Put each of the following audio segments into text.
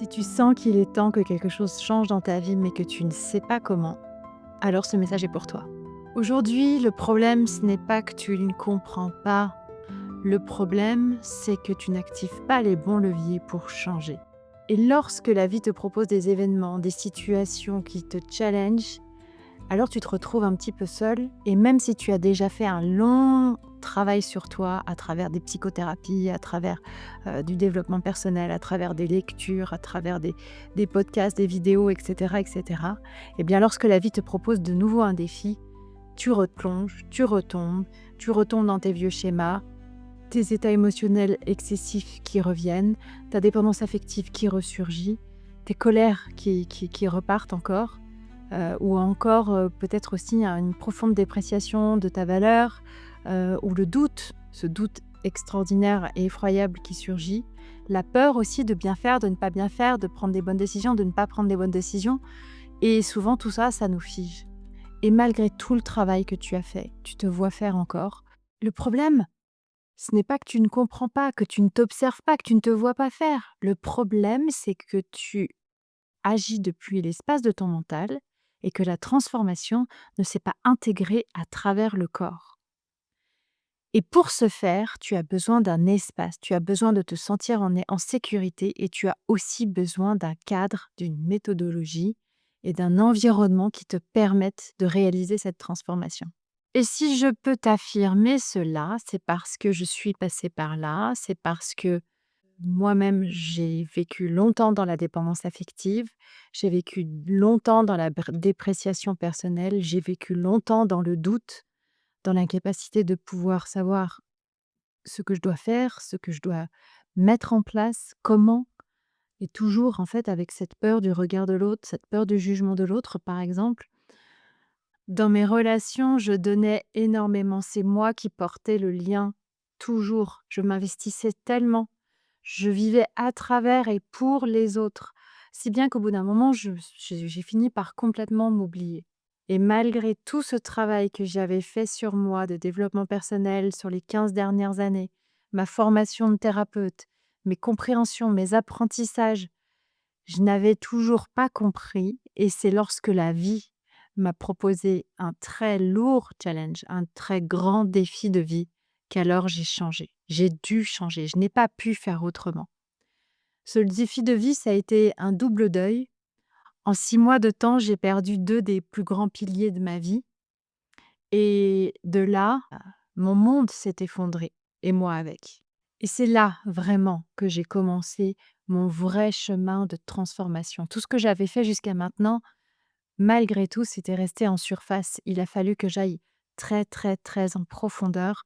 Si tu sens qu'il est temps que quelque chose change dans ta vie mais que tu ne sais pas comment, alors ce message est pour toi. Aujourd'hui, le problème, ce n'est pas que tu ne comprends pas. Le problème, c'est que tu n'actives pas les bons leviers pour changer. Et lorsque la vie te propose des événements, des situations qui te challengent, alors tu te retrouves un petit peu seul. Et même si tu as déjà fait un long travail sur toi à travers des psychothérapies, à travers du développement personnel, à travers des lectures, à travers des podcasts, des vidéos, etc., et bien lorsque la vie te propose de nouveau un défi, tu replonges, tu retombes dans tes vieux schémas, tes états émotionnels excessifs qui reviennent, ta dépendance affective qui ressurgit, tes colères qui repartent encore, ou encore peut-être aussi une profonde dépréciation de ta valeur, ou le doute, ce doute extraordinaire et effroyable qui surgit, la peur aussi de bien faire, de ne pas bien faire, de prendre des bonnes décisions, de ne pas prendre des bonnes décisions, et souvent tout ça, ça nous fige. Et malgré tout le travail que tu as fait, tu te vois faire encore. Le problème, ce n'est pas que tu ne comprends pas, que tu ne t'observes pas, que tu ne te vois pas faire. Le problème, c'est que tu agis depuis l'espace de ton mental et que la transformation ne s'est pas intégrée à travers le corps. Et pour ce faire, tu as besoin d'un espace, tu as besoin de te sentir en sécurité et tu as aussi besoin d'un cadre, d'une méthodologie et d'un environnement qui te permettent de réaliser cette transformation. Et si je peux t'affirmer cela, c'est parce que je suis passée par là, c'est parce que moi-même, j'ai vécu longtemps dans la dépendance affective, j'ai vécu longtemps dans la dépréciation personnelle, j'ai vécu longtemps dans le doute, dans l'incapacité de pouvoir savoir ce que je dois faire, ce que je dois mettre en place, comment, et toujours en fait avec cette peur du regard de l'autre, cette peur du jugement de l'autre par exemple. Dans mes relations, je donnais énormément, c'est moi qui portais le lien, toujours. Je m'investissais tellement. Je vivais à travers et pour les autres, si bien qu'au bout d'un moment, j'ai fini par complètement m'oublier. Et malgré tout ce travail que j'avais fait sur moi, de développement personnel sur les 15 dernières années, ma formation de thérapeute, mes compréhensions, mes apprentissages, je n'avais toujours pas compris et c'est lorsque la vie m'a proposé un très lourd challenge, un très grand défi de vie qu'alors j'ai changé. J'ai dû changer, je n'ai pas pu faire autrement. Ce défi de vie, ça a été un double deuil. En 6 mois de temps, j'ai perdu 2 des plus grands piliers de ma vie et de là, mon monde s'est effondré et moi avec. Et c'est là vraiment que j'ai commencé mon vrai chemin de transformation. Tout ce que j'avais fait jusqu'à maintenant, malgré tout, c'était resté en surface. Il a fallu que j'aille très, très, très en profondeur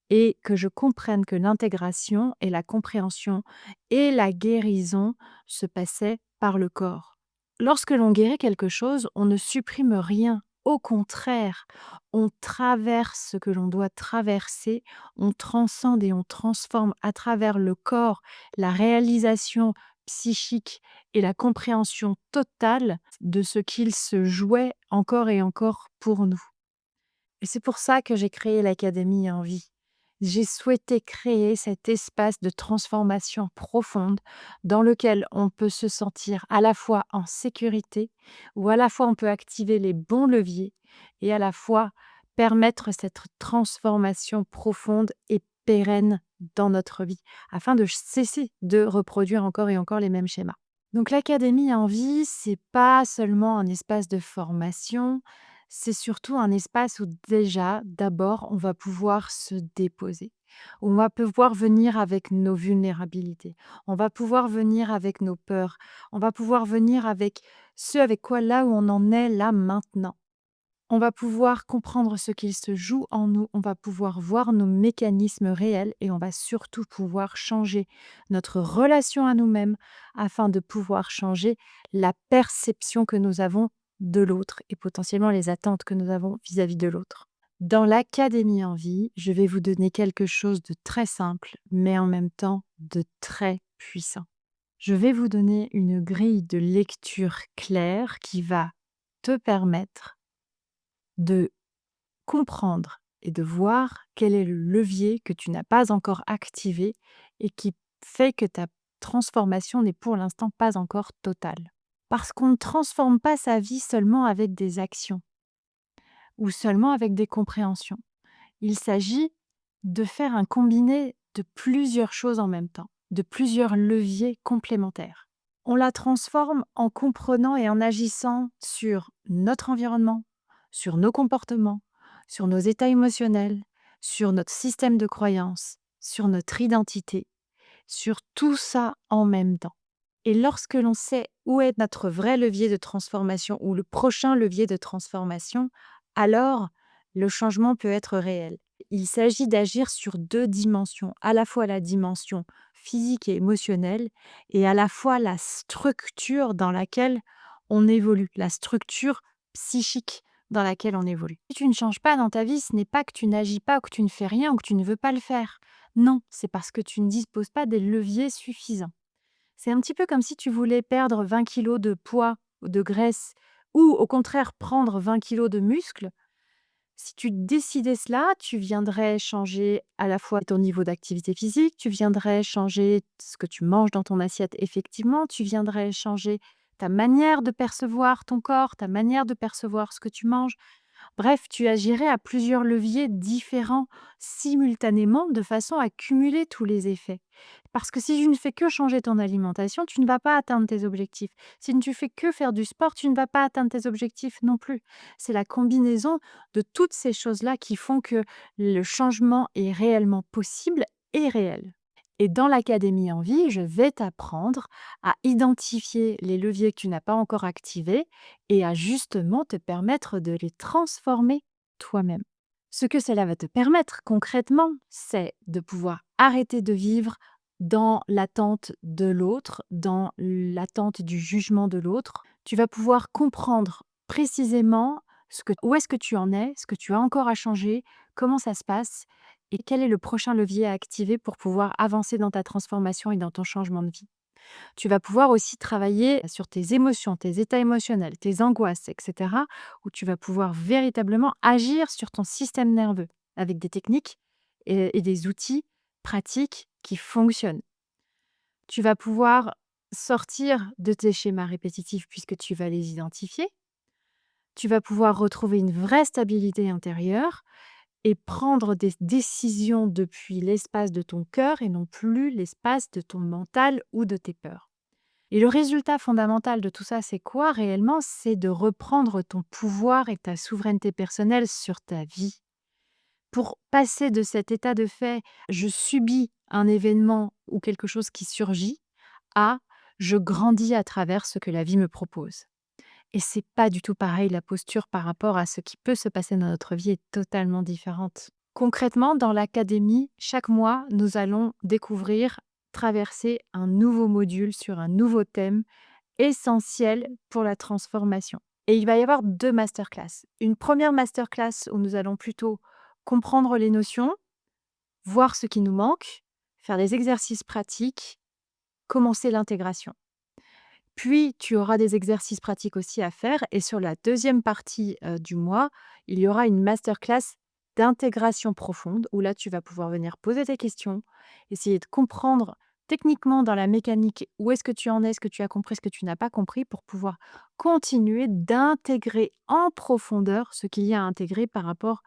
et que je comprenne que l'intégration et la compréhension et la guérison se passaient par le corps. Lorsque l'on guérit quelque chose, on ne supprime rien. Au contraire, on traverse ce que l'on doit traverser, on transcende et on transforme à travers le corps la réalisation psychique et la compréhension totale de ce qu'il se jouait encore et encore pour nous. Et c'est pour ça que j'ai créé l'Académie Envie. J'ai souhaité créer cet espace de transformation profonde dans lequel on peut se sentir à la fois en sécurité, ou à la fois on peut activer les bons leviers, et à la fois permettre cette transformation profonde et pérenne dans notre vie, afin de cesser de reproduire encore et encore les mêmes schémas. Donc l'Académie Envie, c'est pas seulement un espace de formation, c'est surtout un espace où déjà, d'abord, on va pouvoir se déposer. On va pouvoir venir avec nos vulnérabilités. On va pouvoir venir avec nos peurs. On va pouvoir venir avec ce avec quoi là où on en est là maintenant. On va pouvoir comprendre ce qu'il se joue en nous, on va pouvoir voir nos mécanismes réels et on va surtout pouvoir changer notre relation à nous-mêmes afin de pouvoir changer la perception que nous avons de l'autre et potentiellement les attentes que nous avons vis-à-vis de l'autre. Dans l'Académie en vie, je vais vous donner quelque chose de très simple, mais en même temps de très puissant. Je vais vous donner une grille de lecture claire qui va te permettre de comprendre et de voir quel est le levier que tu n'as pas encore activé et qui fait que ta transformation n'est pour l'instant pas encore totale. Parce qu'on ne transforme pas sa vie seulement avec des actions ou seulement avec des compréhensions. Il s'agit de faire un combiné de plusieurs choses en même temps, de plusieurs leviers complémentaires. On la transforme en comprenant et en agissant sur notre environnement, sur nos comportements, sur nos états émotionnels, sur notre système de croyances, sur notre identité, sur tout ça en même temps. Et lorsque l'on sait où est notre vrai levier de transformation ou le prochain levier de transformation, alors le changement peut être réel. Il s'agit d'agir sur 2 dimensions, à la fois la dimension physique et émotionnelle et à la fois la structure dans laquelle on évolue, la structure psychique dans laquelle on évolue. Si tu ne changes pas dans ta vie, ce n'est pas que tu n'agis pas ou que tu ne fais rien ou que tu ne veux pas le faire. Non, c'est parce que tu ne disposes pas des leviers suffisants. C'est un petit peu comme si tu voulais perdre 20 kilos de poids ou de graisse ou au contraire prendre 20 kilos de muscle. Si tu décidais cela, tu viendrais changer à la fois ton niveau d'activité physique, tu viendrais changer ce que tu manges dans ton assiette effectivement, tu viendrais changer ta manière de percevoir ton corps, ta manière de percevoir ce que tu manges. Bref, tu agirais à plusieurs leviers différents simultanément de façon à cumuler tous les effets. Parce que si tu ne fais que changer ton alimentation, tu ne vas pas atteindre tes objectifs. Si tu fais que faire du sport, tu ne vas pas atteindre tes objectifs non plus. C'est la combinaison de toutes ces choses-là qui font que le changement est réellement possible et réel. Et dans l'Académie en vie, je vais t'apprendre à identifier les leviers que tu n'as pas encore activés et à justement te permettre de les transformer toi-même. Ce que cela va te permettre concrètement, c'est de pouvoir arrêter de vivre dans l'attente de l'autre, dans l'attente du jugement de l'autre. Tu vas pouvoir comprendre précisément où est-ce que tu en es, ce que tu as encore à changer, comment ça se passe et quel est le prochain levier à activer pour pouvoir avancer dans ta transformation et dans ton changement de vie. Tu vas pouvoir aussi travailler sur tes émotions, tes états émotionnels, tes angoisses, etc., où tu vas pouvoir véritablement agir sur ton système nerveux avec des techniques et des outils pratiques qui fonctionnent. Tu vas pouvoir sortir de tes schémas répétitifs puisque tu vas les identifier. Tu vas pouvoir retrouver une vraie stabilité intérieure et prendre des décisions depuis l'espace de ton cœur et non plus l'espace de ton mental ou de tes peurs. Et le résultat fondamental de tout ça, c'est quoi réellement? C'est de reprendre ton pouvoir et ta souveraineté personnelle sur ta vie. Pour passer de cet état de fait, je subis un événement ou quelque chose qui surgit, à je grandis à travers ce que la vie me propose. Et c'est pas du tout pareil, la posture par rapport à ce qui peut se passer dans notre vie est totalement différente. Concrètement, dans l'académie, chaque mois, nous allons découvrir, traverser un nouveau module sur un nouveau thème essentiel pour la transformation. Et il va y avoir 2 masterclass. Une première masterclass où nous allons plutôt comprendre les notions, voir ce qui nous manque, faire des exercices pratiques, commencer l'intégration. Puis, tu auras des exercices pratiques aussi à faire et sur la deuxième partie, du mois, il y aura une masterclass d'intégration profonde où là, tu vas pouvoir venir poser tes questions, essayer de comprendre techniquement dans la mécanique où est-ce que tu en es, ce que tu as compris, ce que tu n'as pas compris pour pouvoir continuer d'intégrer en profondeur ce qu'il y a à intégrer par rapport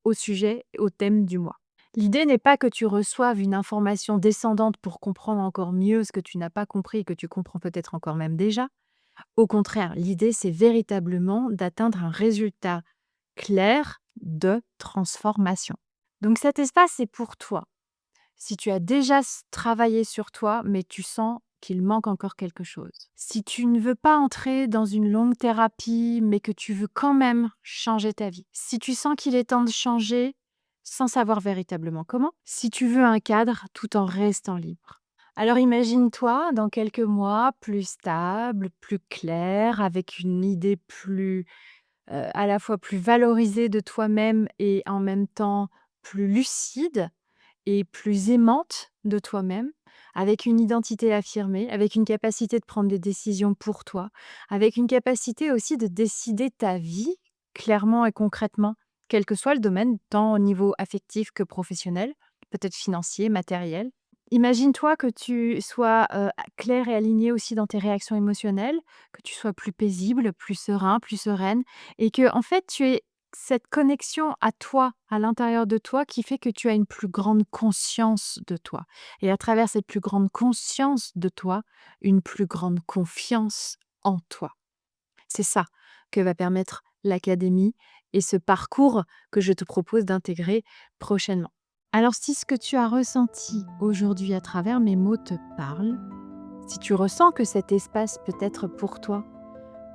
au sujet, au thème du mois. L'idée n'est pas que tu reçoives une information descendante pour comprendre encore mieux ce que tu n'as pas compris et que tu comprends peut-être encore même déjà. Au contraire, l'idée, c'est véritablement d'atteindre un résultat clair de transformation. Donc cet espace, c'est pour toi. Si tu as déjà travaillé sur toi, mais tu sens qu'il manque encore quelque chose. Si tu ne veux pas entrer dans une longue thérapie, mais que tu veux quand même changer ta vie. Si tu sens qu'il est temps de changer sans savoir véritablement comment. Si tu veux un cadre tout en restant libre. Alors imagine-toi dans quelques mois plus stable, plus clair, avec une idée plus à la fois plus valorisée de toi-même et en même temps plus lucide et plus aimante de toi-même, avec une identité affirmée, avec une capacité de prendre des décisions pour toi, avec une capacité aussi de décider ta vie clairement et concrètement, quel que soit le domaine, tant au niveau affectif que professionnel, peut-être financier, matériel. Imagine-toi que tu sois, clair et aligné aussi dans tes réactions émotionnelles, que tu sois plus paisible, plus serein, plus sereine et que en fait, tu aies cette connexion à toi, à l'intérieur de toi qui fait que tu as une plus grande conscience de toi et à travers cette plus grande conscience de toi, une plus grande confiance en toi. C'est ça que va permettre l'académie et ce parcours que je te propose d'intégrer prochainement. Alors si ce que tu as ressenti aujourd'hui à travers mes mots te parle, si tu ressens que cet espace peut être pour toi,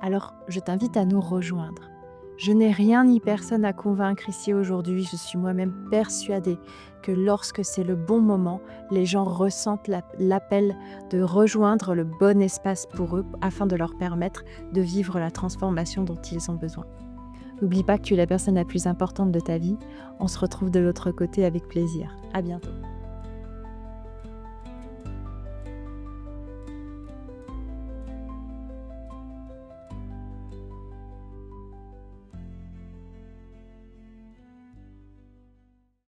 alors je t'invite à nous rejoindre. Je n'ai rien ni personne à convaincre ici aujourd'hui. Je suis moi-même persuadée que lorsque c'est le bon moment, les gens ressentent l'appel de rejoindre le bon espace pour eux afin de leur permettre de vivre la transformation dont ils ont besoin. N'oublie pas que tu es la personne la plus importante de ta vie. On se retrouve de l'autre côté avec plaisir. À bientôt.